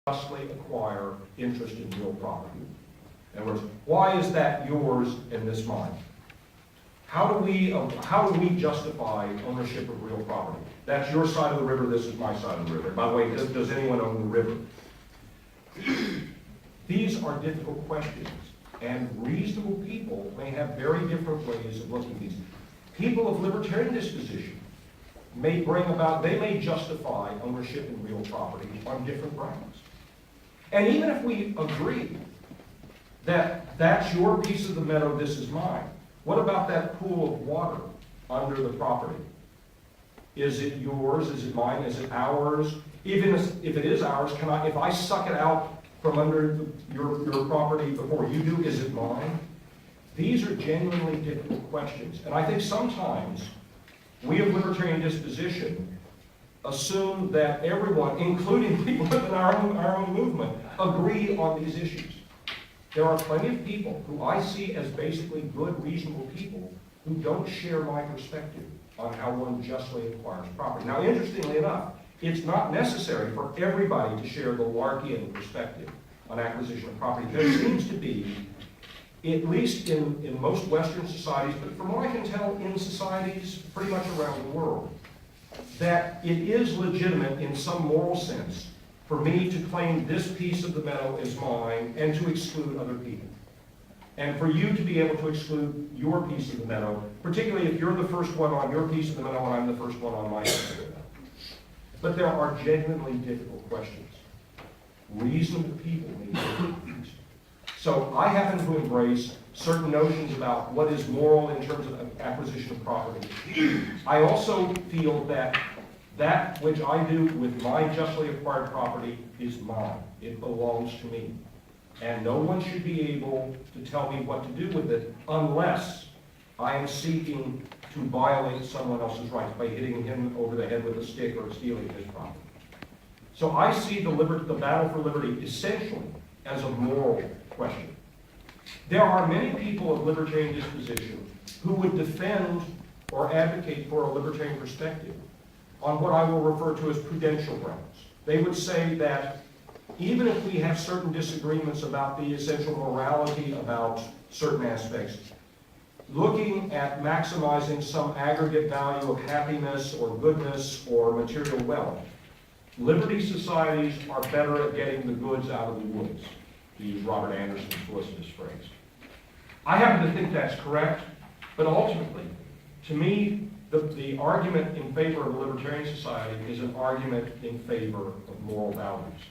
justly acquire interest in real property. In other words, why is that yours and this mine? How do we justify ownership of real property? That's your side of the river, this is my side of the river. By the way, does anyone own the river? These are difficult questions, and reasonable people may have very different ways of looking at these. People of libertarian disposition may they may justify ownership in real property on different grounds. And even if we agree that that's your piece of the meadow, this is mine, what about that pool of water under the property? Is it yours? Is it mine? Is it ours? Even if it is ours, if I suck it out from under your property before you do, is it mine? These are genuinely difficult questions. And I think sometimes we of libertarian disposition assume that everyone, including people within our own movement, agree on these issues. There are plenty of people who I see as basically good, reasonable people who don't share my perspective on how one justly acquires property. Now, interestingly enough, it's not necessary for everybody to share the Larkian perspective on acquisition of property. There seems to be, at least in most Western societies, but from what I can tell, in societies pretty much around the world, that it is legitimate in some moral sense for me to claim this piece of the meadow as mine and to exclude other people. And for you to be able to exclude your piece of the meadow, particularly if you're the first one on your piece of the meadow and I'm the first one on my piece of the meadow. But there are genuinely difficult questions. Reasonable people need to. So I happen to embrace certain notions about what is moral in terms of acquisition of property. I also feel that that which I do with my justly acquired property is mine. It belongs to me. And no one should be able to tell me what to do with it unless I am seeking to violate someone else's rights by hitting him over the head with a stick or stealing his property. So I see the battle for liberty essentially as a moral question. There are many people of libertarian disposition who would defend or advocate for a libertarian perspective on what I will refer to as prudential grounds. They would say that even if we have certain disagreements about the essential morality about certain aspects, looking at maximizing some aggregate value of happiness or goodness or material wealth, liberty societies are better at getting the goods out of the woods, to use Robert Anderson's felicitous phrase. I happen to think that's correct, but ultimately, to me, the argument in favor of a libertarian society is an argument in favor of moral values.